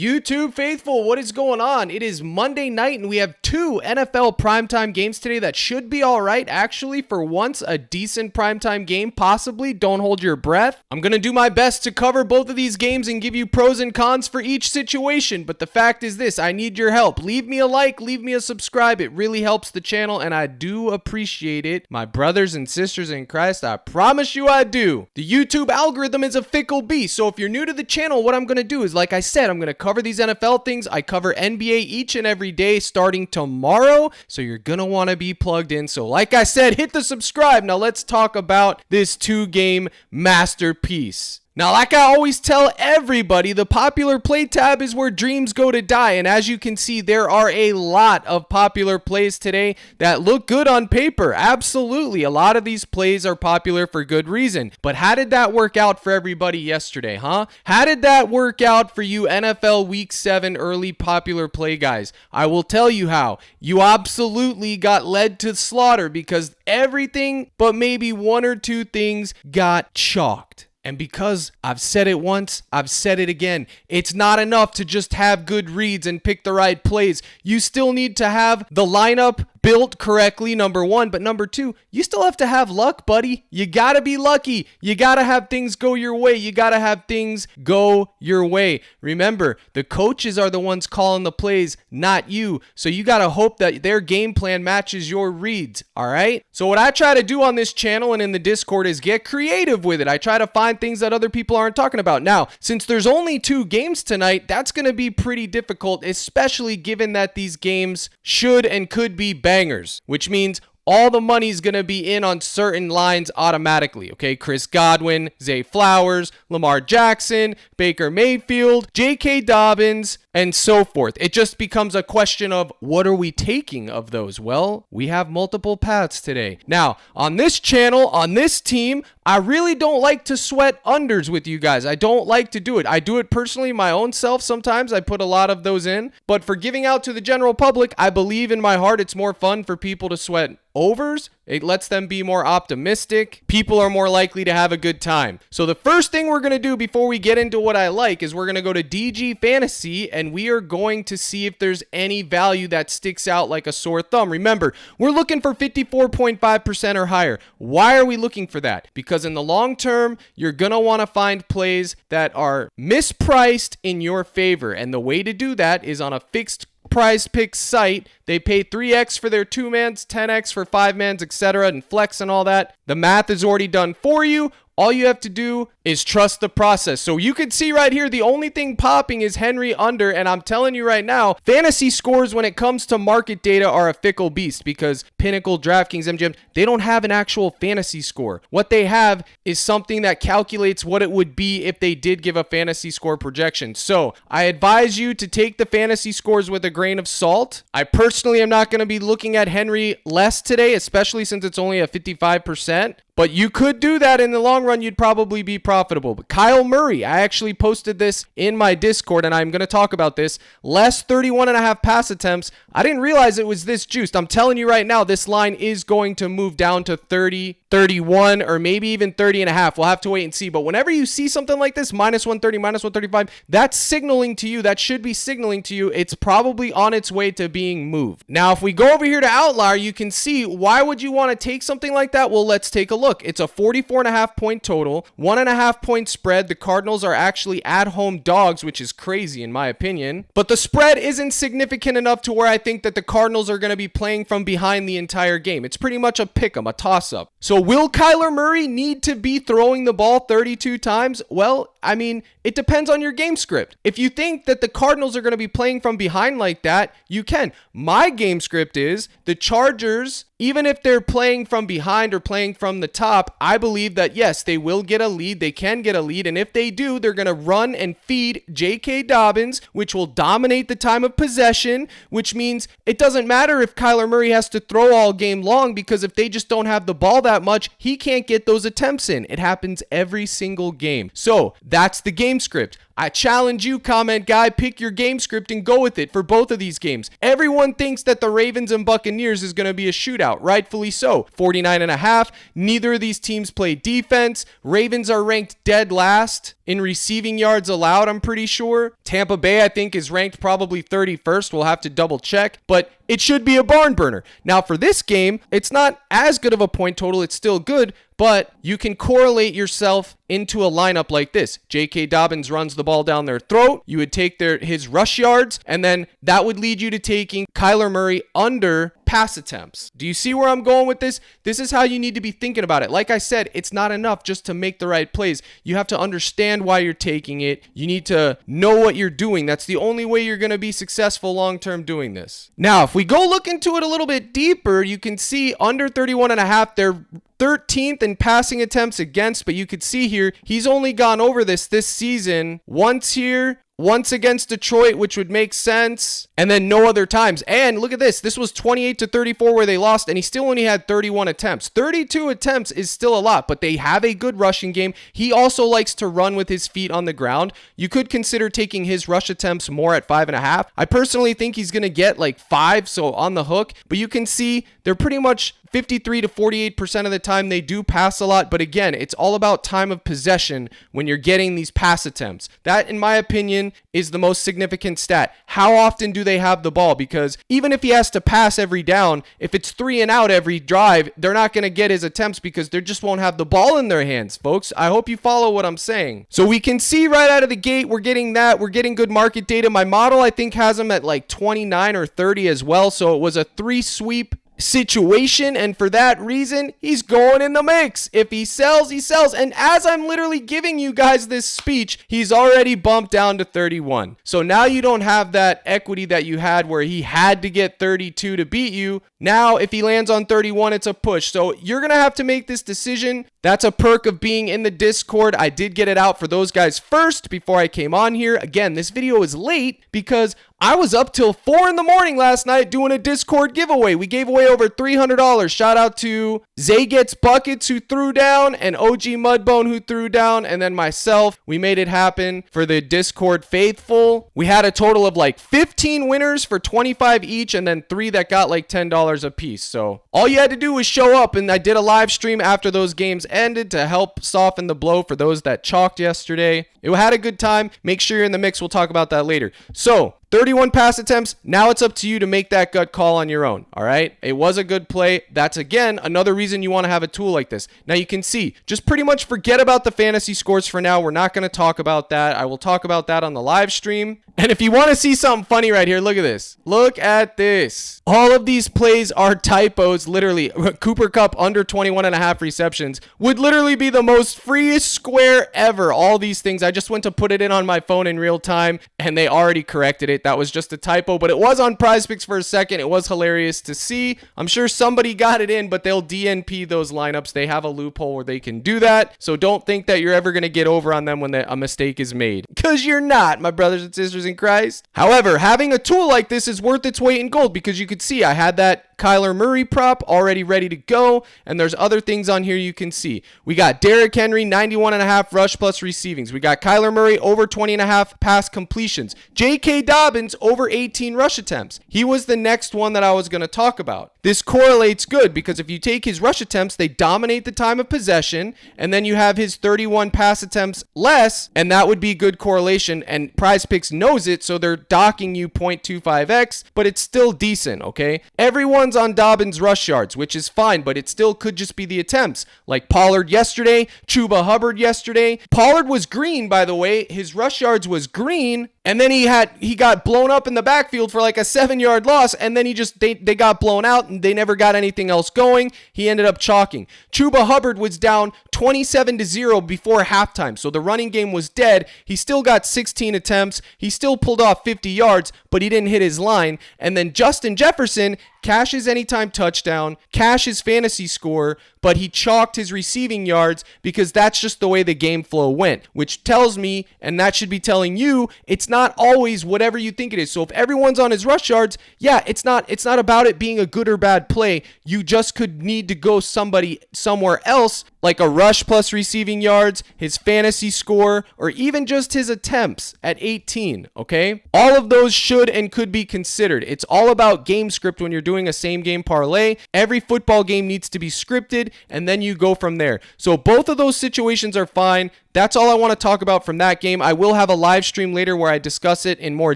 YouTube faithful, what is going on? It is Monday night and we have two NFL primetime games today that should be all right. Actually, for once, a decent primetime game, possibly. Don't hold your breath. I'm going to do my best to cover both of these games and give you pros and cons for each situation. But the fact is this, I need your help. Leave me a like, leave me a subscribe. It really helps the channel and I do appreciate it. My brothers and sisters in Christ, I promise you I do. The YouTube algorithm is a fickle beast. So if you're new to the channel, what I'm going to do is, like I said, I'm going to cover these NFL things. I cover NBA each and every day starting tomorrow. So you're going to want to be plugged in. So like I said, hit the subscribe. Now let's talk about this two-game masterpiece. Now, like I always tell everybody, the popular play tab is where dreams go to die. And as you can see, there are a lot of popular plays today that look good on paper. Absolutely. A lot of these plays are popular for good reason. But how did that work out for everybody yesterday, huh? How did that work out for you NFL Week 7 early popular play guys? I will tell you how. You absolutely got led to slaughter because everything but maybe one or two things got chalked. And because I've said it once, I've said it again. It's not enough to just have good reads and pick the right plays. You still need to have the lineup built correctly, number one. But number two, you still have to have luck, buddy. You got to be lucky. You got to have things go your way. You got to have things go your way. Remember, the coaches are the ones calling the plays, not you. So you got to hope that their game plan matches your reads, all right? So what I try to do on this channel and in the Discord is get creative with it. I try to find things that other people aren't talking about. Now, since there's only two games tonight, that's going to be pretty difficult, especially given that these games should and could be bangers, which means all the money's going to be in on certain lines automatically, okay? Chris Godwin, Zay Flowers, Lamar Jackson, Baker Mayfield, J.K. Dobbins, and so forth. It just becomes a question of what are we taking of those? Well, we have multiple paths today. Now, on this channel, on this team, I really don't like to sweat unders with you guys. I don't like to do it. I do it personally my own self. Sometimes I put a lot of those in. But for giving out to the general public, I believe in my heart it's more fun for people to sweat overs. It lets them be more optimistic. People are more likely to have a good time. So the first thing we're going to do before we get into what I like is we're going to go to DG Fantasy and we are going to see if there's any value that sticks out like a sore thumb. Remember, we're looking for 54.5% or higher. Why are we looking for that? Because in the long term, you're going to want to find plays that are mispriced in your favor. And the way to do that is on a fixed PrizePicks site. They pay 3x for their 2-mans, 10x for 5-mans, etc., and flex and all that. The math is already done for you. All you have to do is trust the process. So you can see right here, the only thing popping is Henry under, and I'm telling you right now, fantasy scores when it comes to market data are a fickle beast because Pinnacle, DraftKings, MGM, they don't have an actual fantasy score. What they have is something that calculates what it would be if they did give a fantasy score projection. So I advise you to take the fantasy scores with a grain of salt. I personally am not going to be looking at Henry less today, especially since it's only at 55%. But you could do that in the long run. You'd probably be profitable. But Kyle Murray, I actually posted this in my Discord, and I'm going to talk about this. Less 31.5 pass attempts. I didn't realize it was this juiced. I'm telling you right now, this line is going to move down to 30, 31, or maybe even 30.5. We'll have to wait and see. But whenever you see something like this, minus 130, minus 135, that's signaling to you, that should be signaling to you, it's probably on its way to being moved. Now, if we go over here to Outlier, you can see, why would you want to take something like that? Well, let's take a look. It's a 44.5 point total, 1.5 point spread. The Cardinals are actually at home dogs, which is crazy in my opinion. But the spread isn't significant enough to where I think that the Cardinals are going to be playing from behind the entire game. It's pretty much a pick 'em, a toss-up. So will Kyler Murray need to be throwing the ball 32 times? Well, I mean, it depends on your game script. If you think that the Cardinals are going to be playing from behind like that, you can. My game script is the Chargers, even if they're playing from behind or playing from the top, I believe that yes, they will get a lead. They can get a lead. And if they do, they're going to run and feed J.K. Dobbins, which will dominate the time of possession, which means it doesn't matter if Kyler Murray has to throw all game long, because if they just don't have the ball that much, he can't get those attempts in. It happens every single game. So That's the game script. I challenge you, comment guy, pick your game script and go with it for both of these games. Everyone thinks that the Ravens and Buccaneers is going to be a shootout, rightfully so. 49.5. Neither of these teams play defense. Ravens are ranked dead last in receiving yards allowed, I'm pretty sure. Tampa Bay, I think, is ranked probably 31st. We'll have to double check, but it should be a barn burner. Now, for this game, it's not as good of a point total. It's still good, but you can correlate yourself into a lineup like this. J.K. Dobbins runs the ball down their throat. You would take his rush yards, and then that would lead you to taking Kyler Murray under pass attempts. Do you see where I'm going with this? This is how you need to be thinking about it. Like I said, it's not enough just to make the right plays. You have to understand why you're taking it. You need to know what you're doing. That's the only way you're going to be successful long-term doing this. Now, if we go look into it a little bit deeper, you can see under 31.5, they're 13th in passing attempts against, but you could see here, he's only gone over this season once here, once against Detroit, which would make sense, and then no other times. And look at this. This was 28-34 where they lost, and he still only had 31 attempts. 32 attempts is still a lot, but they have a good rushing game. He also likes to run with his feet on the ground. You could consider taking his rush attempts more at 5.5. I personally think he's going to get like 5, so on the hook, but you can see they're pretty much 53 to 48% of the time they do pass a lot, but again, it's all about time of possession when you're getting these pass attempts. That, in my opinion, is the most significant stat. How often do they have the ball? Because even if he has to pass every down, if it's 3 and out every drive, they're not going to get his attempts because they just won't have the ball in their hands, folks. I hope you follow what I'm saying. So we can see right out of the gate, we're getting that. We're getting good market data. My model, I think, has him at like 29 or 30 as well, so it was a 3-sweep situation, and for that reason, he's going in the mix. If he sells, he sells. And as I'm literally giving you guys this speech, he's already bumped down to 31. So now you don't have that equity that you had where he had to get 32 to beat you. Now, if he lands on 31, it's a push. So you're going to have to make this decision. That's a perk of being in the Discord. I did get it out for those guys first before I came on here. Again, this video is late because I was up till 4 in the morning last night doing a Discord giveaway. We gave away over $300. Shout out to Zay Gets Buckets who threw down, and OG Mudbone who threw down, and then myself. We made it happen for the Discord faithful. We had a total of like 15 winners for 25 each, and then 3 that got like $10 a piece. So all you had to do was show up, and I did a live stream after those games ended to help soften the blow for those that chalked yesterday. It had a good time. Make sure you're in the mix. We'll talk about that later. So 31 pass attempts. Now it's up to you to make that gut call on your own. All right. It was a good play. That's, again, another reason you want to have a tool like this. Now you can see, just pretty much forget about the fantasy scores for now. We're not going to talk about that. I will talk about that on the live stream. And if you want to see something funny right here, look at this. Look at this. All of these plays are typos. Literally, Cooper Kupp under 21.5 receptions would literally be the most freest square ever. All these things, I just went to put it in on my phone in real time, and they already corrected it. That was just a typo, but it was on PrizePicks for a second. It was hilarious to see. I'm sure somebody got it in, but they'll DNP those lineups. They have a loophole where they can do that. So don't think that you're ever going to get over on them when a mistake is made, because you're not, my brothers and sisters in Christ. However, having a tool like this is worth its weight in gold, because you could see I had that Kyler Murray prop already ready to go, and there's other things on here you can see. We got Derrick Henry 91.5 rush plus receivings. We got Kyler Murray over 20.5 pass completions. J.K. Dobbins over 18 rush attempts. He was the next one that I was going to talk about. This correlates good because if you take his rush attempts, they dominate the time of possession, and then you have his 31 pass attempts less, and that would be good correlation, and PrizePicks knows it, so they're docking you 0.25x, but it's still decent, okay? Everyone's on Dobbins rush yards, which is fine, but it still could just be the attempts. Like Pollard yesterday, Chuba Hubbard yesterday. Pollard was green, by the way. His rush yards was green, and then he got blown up in the backfield for like a 7-yard loss, and then they got blown out, and they never got anything else going. He ended up chalking. Chuba Hubbard was down 27-0 before halftime, so the running game was dead. He still got 16 attempts. He still pulled off 50 yards, but he didn't hit his line. And then Justin Jefferson cash his anytime touchdown, cash his fantasy score, but he chalked his receiving yards because that's just the way the game flow went, which tells me, and that should be telling you, it's not always whatever you think it is. So if everyone's on his rush yards, yeah, it's not about it being a good or bad play. You just could need to go somewhere else, like a rush plus receiving yards, his fantasy score, or even just his attempts at 18, okay? All of those should and could be considered. It's all about game script when you're doing a same game parlay. Every football game needs to be scripted, and then you go from there. So both of those situations are fine. That's all I want to talk about from that game. I will have a live stream later where I discuss it in more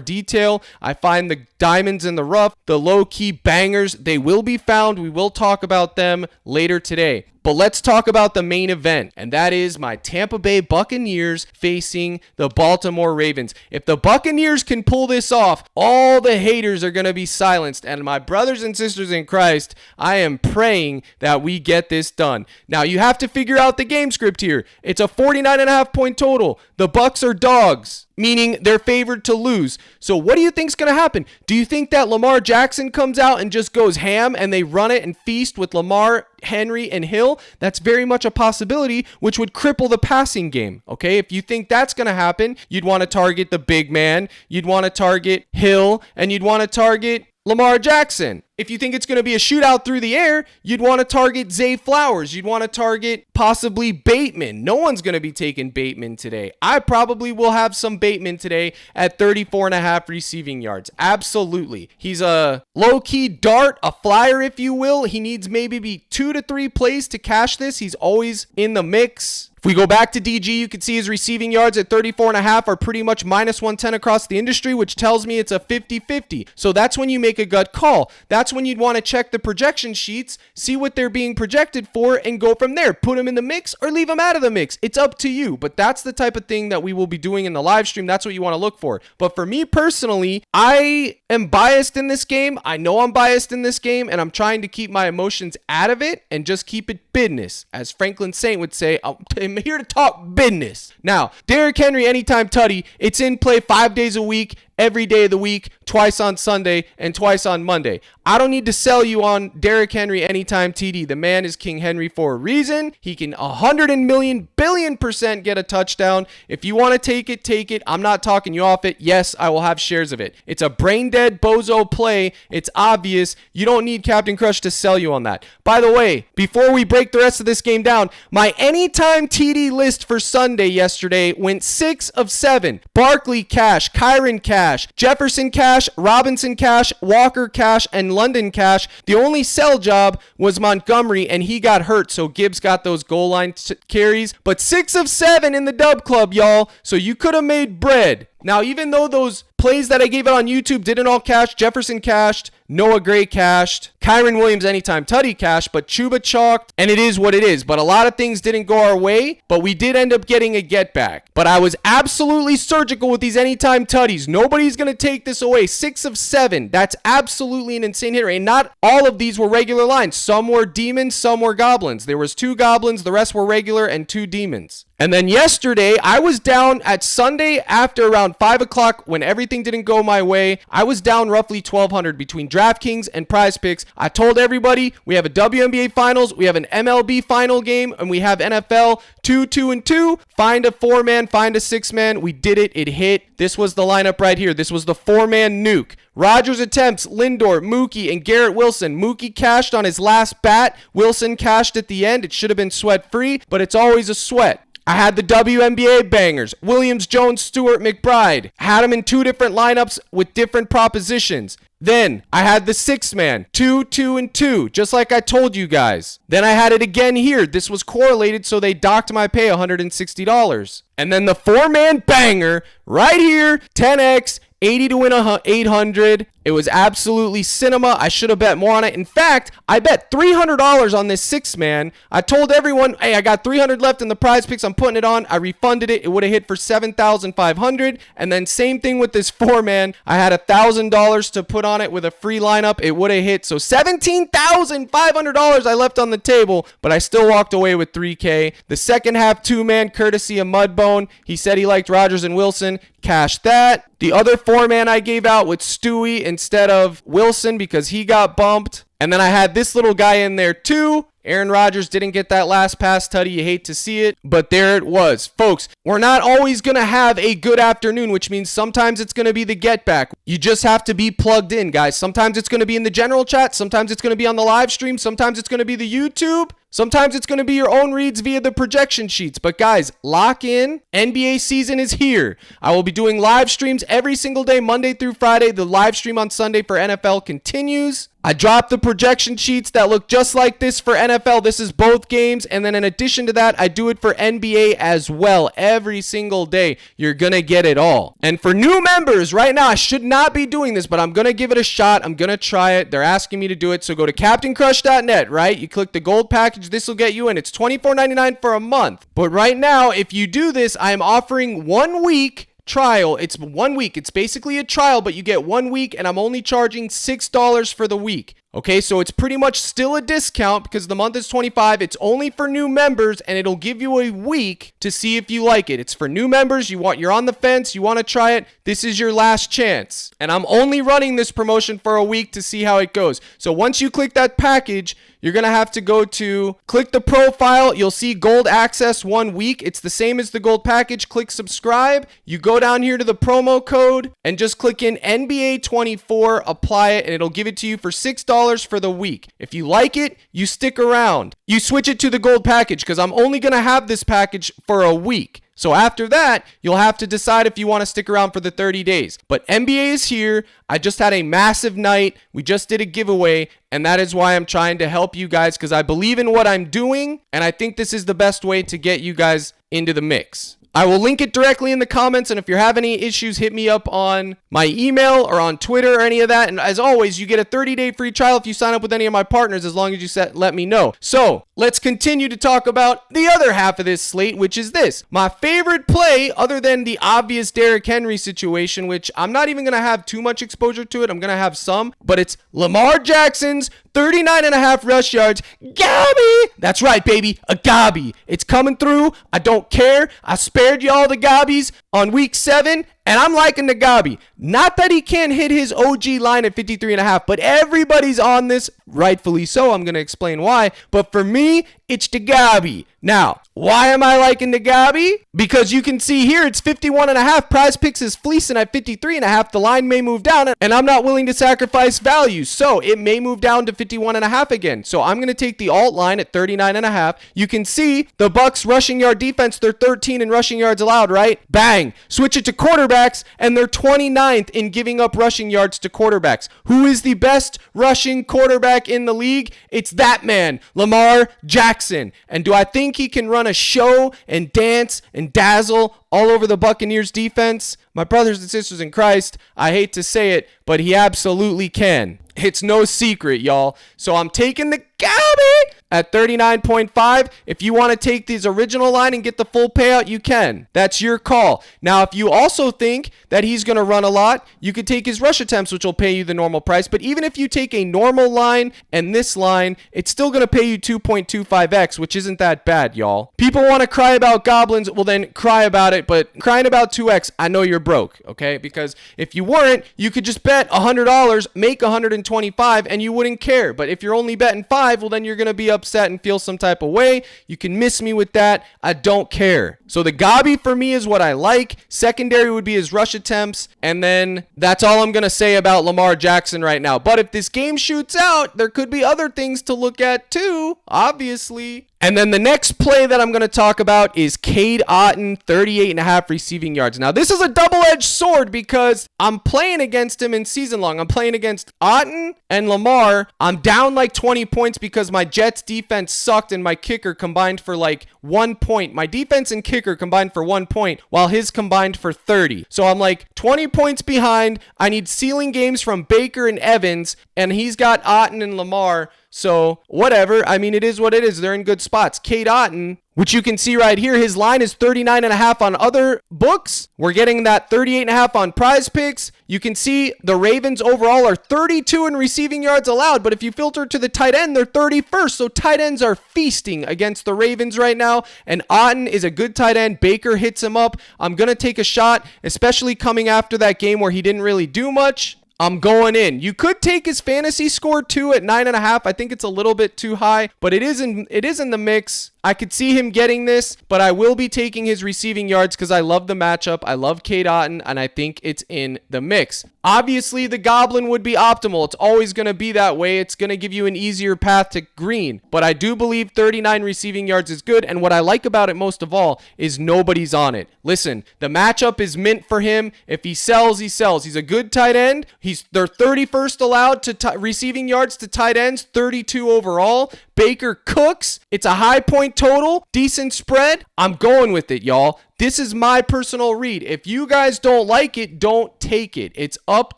detail. I find the diamonds in the rough, the low-key bangers. They will be found. We will talk about them later today. But let's talk about the main event, and that is my Tampa Bay Buccaneers facing the Baltimore Ravens. If the Buccaneers can pull this off, all the haters are going to be silenced. And my brothers and sisters in Christ, I am praying that we get this done. Now, you have to figure out the game script here. It's a 49.5 point total. The Bucs are dogs, meaning they're favored to lose. So what do you think's going to happen? Do you think that Lamar Jackson comes out and just goes ham and they run it and feast with Lamar, Henry, and Hill? That's very much a possibility, which would cripple the passing game, okay? If you think that's going to happen, you'd want to target the big man, you'd want to target Hill, and you'd want to target Lamar Jackson. If you think it's going to be a shootout through the air, you'd want to target Zay Flowers. You'd want to target possibly Bateman. No one's going to be taking Bateman today. I probably will have some Bateman today at 34.5 receiving yards. Absolutely. He's a low-key dart, a flyer, if you will. He needs maybe 2 to 3 plays to cash this. He's always in the mix. If we go back to DG, you can see his receiving yards at 34.5 are pretty much minus 110 across the industry, which tells me it's a 50-50. So that's when you make a gut call. That's when you'd want to check the projection sheets, see what they're being projected for, and go from there. Put them in the mix or leave them out of the mix. It's up to you, but that's the type of thing that we will be doing in the live stream. That's what you want to look for. But for me personally, I am biased in this game. I know I'm biased in this game, and I'm trying to keep my emotions out of it and just keep it business. As Franklin Saint would say, I'm here to talk business. Now, Derrick Henry anytime tutty, it's in play 5 days a week, every day of the week, twice on Sunday and twice on Monday. I don't need to sell you on Derrick Henry anytime TD. The man is King Henry for a reason. He can 100,000,000,000,000% get a touchdown. If you want to take it, take it. I'm not talking you off it. Yes, I will have shares of it. It's a brain dead bozo play. It's obvious. You don't need Captain Crush to sell you on that. By the way, before we break the rest of this game down, my anytime TD list for Sunday yesterday went 6 of 7. Barkley cash, Kyron cash, Jefferson cash, Robinson cash, Walker cash, and London cash. The only sell job was Montgomery, and he got hurt, so Gibbs got those goal line carries. But 6 of 7 in the dub club, y'all, so you could have made bread. Now, even though those plays that I gave out on YouTube didn't all cash, Jefferson cashed, Noah Gray cashed, Kyron Williams anytime tutty cashed, but Chuba chalked, and it is what it is. But a lot of things didn't go our way, but we did end up getting a get back. But I was absolutely surgical with these anytime tutties. Nobody's going to take this away. 6 of 7. That's absolutely an insane hit rate. And not all of these were regular lines. Some were demons, some were goblins. There was 2 goblins, the rest were regular, and 2 demons. And then yesterday, I was down at Sunday after around 5 o'clock when everything didn't go my way. I was down roughly $1,200 between DraftKings and PrizePicks. I told everybody we have a WNBA Finals, we have an MLB Final game, and we have NFL 2, 2, and 2. Find a 4-man, find a 6-man. We did it. It hit. This was the lineup right here. This was the 4-man nuke. Rodgers attempts, Lindor, Mookie, and Garrett Wilson. Mookie cashed on his last bat. Wilson cashed at the end. It should have been sweat-free, but it's always a sweat. I had the WNBA bangers, Williams, Jones, Stewart, McBride. Had them in 2 different lineups with different propositions. Then I had the 6-man, 2, 2, and 2, just like I told you guys. Then I had it again here. This was correlated, so they docked my pay $160. And then the 4-man banger right here, 10x, 80 to win 800. It was absolutely cinema. I should have bet more on it. In fact, I bet $300 on this 6-man. I told everyone, hey, I got $300 left in the PrizePicks. I'm putting it on. I refunded it. It would have hit for $7,500. And then same thing with this 4-man. I had $1,000 to put on it with a free lineup. It would have hit. So $17,500 I left on the table, but I still walked away with $3K. The second half 2-man, courtesy of Mudbone. He said he liked Rodgers and Wilson. Cash that. The other 4-man I gave out with Stewie and instead of Wilson because he got bumped. And then I had this little guy in there too. Aaron Rodgers didn't get that last pass tutty. You hate to see it, but there it was. Folks, we're not always going to have a good afternoon, which means sometimes it's going to be the get back. You just have to be plugged in, guys. Sometimes it's going to be in the general chat. Sometimes it's going to be on the live stream. Sometimes it's going to be the YouTube. Sometimes it's going to be your own reads via the projection sheets. But guys, lock in. NBA season is here. I will be doing live streams every single day, Monday through Friday. The live stream on Sunday for NFL continues. I dropped the projection sheets that look just like this for NFL. This is both games. And then in addition to that, I do it for NBA as well. Every single day, you're going to get it all. And for new members, right now, I should not be doing this, but I'm going to give it a shot. I'm going to try it. They're asking me to do it. So go to CaptainCrush.net, right? You click the gold package. This will get you in. It's $24.99 for a month. But right now, if you do this, I'm offering 1 week trial. It's 1 week. It's basically a trial, but you get 1 week, and I'm only charging $6 for the week. Okay, so it's pretty much still a discount because the month is $25. It's only for new members, and it'll give you a week to see if you like it. It's for new members. You're on the fence. You want to try it. This is your last chance. And I'm only running this promotion for a week to see how it goes. So once you click that package, you're going to have to go to click the profile. You'll see gold access 1 week. It's the same as the gold package. Click subscribe. You go down here to the promo code and just click in NBA 24, apply it, and it'll give it to you for $6 for the week. If you like it, you stick around. You switch it to the gold package because I'm only going to have this package for a week. So after that, you'll have to decide if you want to stick around for the 30 days. But NBA is here. I just had a massive night. We just did a giveaway, and that is why I'm trying to help you guys because I believe in what I'm doing, and I think this is the best way to get you guys into the mix. I will link it directly in the comments, and if you're having any issues, hit me up on my email or on Twitter or any of that. And as always, you get a 30-day free trial if you sign up with any of my partners, as long as you let me know. So let's continue to talk about the other half of this slate, which is this. My favorite play, other than the obvious Derrick Henry situation, which I'm not even going to have too much exposure to it. I'm going to have some, but it's Lamar Jackson's 39.5 rush yards. Gabby! That's right, baby. A Gabby. It's coming through. I don't care. I spared y'all the Gabbies on week 7. And I'm liking the Gabi. Not that he can't hit his OG line at 53.5, but everybody's on this, rightfully so. I'm going to explain why. But for me, it's the Gabi. Now, why am I liking the Gabi? Because you can see here it's 51.5. PrizePicks is fleecing at 53.5. The line may move down, and I'm not willing to sacrifice value. So it may move down to 51.5 again. So I'm going to take the alt line at 39.5. You can see the Bucs rushing yard defense, they're 13 in rushing yards allowed, right? Bang. Switch it to quarterbacks, and they're 29th in giving up rushing yards to quarterbacks. Who is the best rushing quarterback in the league? It's that man, Lamar Jackson. And do I think he can run a show and dance and dazzle all over the Buccaneers defense? My brothers and sisters in Christ, I hate to say it, but he absolutely can. It's no secret, y'all. So I'm taking the Gabi at 39.5. If you want to take this original line and get the full payout, you can. That's your call. Now, if you also think that he's going to run a lot, you could take his rush attempts, which will pay you the normal price. But even if you take a normal line and this line, it's still going to pay you 2.25x, which isn't that bad, y'all. People want to cry about goblins. Well, then cry about it. But crying about 2x, I know you're broke, okay? Because if you weren't, you could just bet $100, make $125, and you wouldn't care. But if you're only betting 5, well, then you're going to be upset and feel some type of way. You can miss me with that. I don't care. So the Gabi for me is what I like. Secondary would be his rush attempts. And then that's all I'm going to say about Lamar Jackson right now. But if this game shoots out, there could be other things to look at too, obviously. And then the next play that I'm going to talk about is Cade Otton, 38.5 receiving yards. Now, this is a double-edged sword because I'm playing against him in season long. I'm playing against Otton and Lamar. I'm down like 20 points because my Jets defense sucked and my kicker combined for like 1 point. My defense and kicker combined for 1 point while his combined for 30. So I'm like 20 points behind. I need ceiling games from Baker and Evans, and he's got Otton and Lamar. So whatever. I mean, it is what it is. They're in good spots. Cade Otton, which you can see right here, his line is 39.5 on other books. We're getting that 38.5 on PrizePicks. You can see the Ravens overall are 32 in receiving yards allowed, but if you filter to the tight end, they're 31st. So tight ends are feasting against the Ravens right now, and Otton is a good tight end. Baker hits him up. I'm going to take a shot, especially coming after that game where he didn't really do much. I'm going in. You could take his fantasy score too at 9.5. I think it's a little bit too high, but it is in the mix. I could see him getting this, but I will be taking his receiving yards because I love the matchup. I love Cade Otton, and I think it's in the mix. Obviously, the Goblin would be optimal. It's always going to be that way. It's going to give you an easier path to green, but I do believe 39 receiving yards is good, and what I like about it most of all is nobody's on it. Listen, the matchup is mint for him. If he sells, he sells. He's a good tight end. They're 31st allowed to receiving yards to tight ends, 32 overall. Baker cooks. It's a high point total, decent spread. I'm going with it, y'all. This is my personal read. If you guys don't like it, don't take it. It's up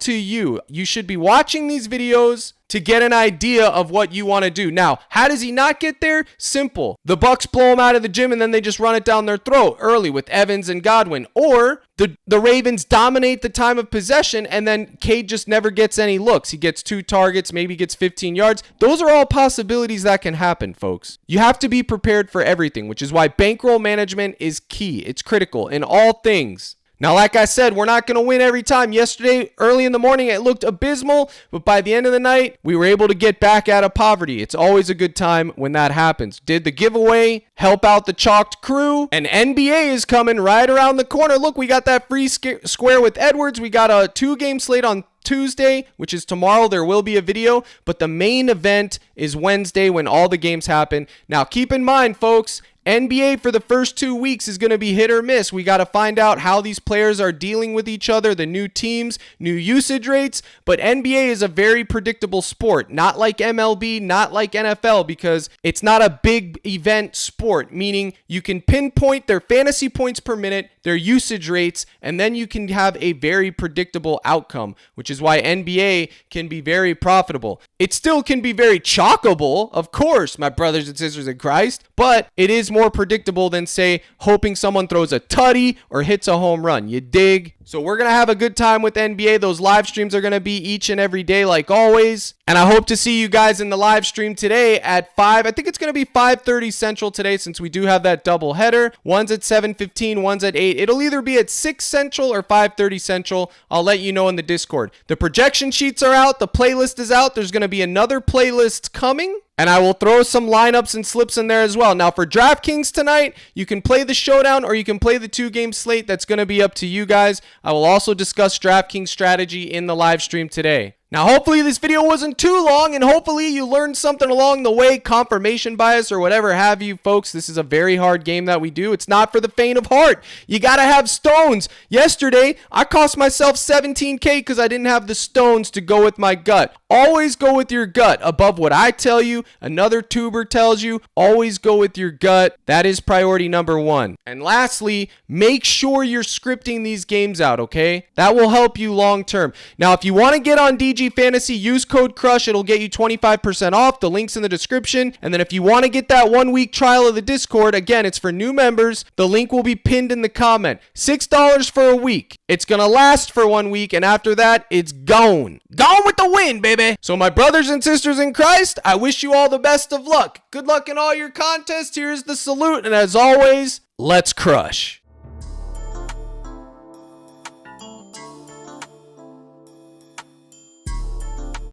to you. You should be watching these videos to get an idea of what you want to do. Now, how does he not get there? Simple. The Bucks blow him out of the gym and then they just run it down their throat early with Evans and Godwin. Or the Ravens dominate the time of possession and then Cade just never gets any looks. He gets 2 targets, maybe gets 15 yards. Those are all possibilities that can happen, folks. You have to be prepared for everything, which is why bankroll management is key. It's critical in all things. Now, like I said, we're not going to win every time. Yesterday, early in the morning, it looked abysmal, but by the end of the night, we were able to get back out of poverty. It's always a good time when that happens. Did the giveaway help out the chalked crew? And NBA is coming right around the corner. Look, we got that free square with Edwards. We got a 2-game slate on Tuesday, which is tomorrow. There will be a video, but the main event is Wednesday when all the games happen. Now, keep in mind, folks, NBA for the first 2 weeks is going to be hit or miss. We got to find out how these players are dealing with each other, the new teams, new usage rates. But NBA is a very predictable sport, not like MLB, not like NFL, because it's not a big event sport, meaning you can pinpoint their fantasy points per minute, their usage rates, and then you can have a very predictable outcome, which is why NBA can be very profitable. It still can be very chalkable, of course, my brothers and sisters in Christ, but it is more predictable than, say, hoping someone throws a tutty or hits a home run. You dig? So we're going to have a good time with NBA. Those live streams are going to be each and every day like always. And I hope to see you guys in the live stream today at 5. I think it's going to be 5:30 Central today since we do have that double header. One's at 7:15, one's at 8. It'll either be at 6 Central or 5:30 Central. I'll let you know in the Discord. The projection sheets are out. The playlist is out. There's going to be another playlist coming. And I will throw some lineups and slips in there as well. Now, for DraftKings tonight, you can play the showdown or you can play the 2-game slate. That's going to be up to you guys. I will also discuss DraftKings strategy in the live stream today. Now, hopefully this video wasn't too long, and hopefully you learned something along the way, confirmation bias or whatever have you, folks. This is a very hard game that we do. It's not for the faint of heart. You got to have stones. Yesterday, I cost myself $17K because I didn't have the stones to go with my gut. Always go with your gut. Above what I tell you, another tuber tells you, always go with your gut. That is priority number 1. And lastly, make sure you're scripting these games out, okay? That will help you long term. Now, if you want to get on DG Fantasy, use code CRUSH. It'll get you 25% off. The link's in the description. And then if you want to get that 1-week trial of the Discord, again, it's for new members. The link will be pinned in the comment. $6 for a week. It's going to last for 1 week, and after that, it's gone. Gone with the wind, baby. So my brothers and sisters in Christ, I wish you all the best of luck. Good luck in all your contests. Here's the salute, and as always, let's crush.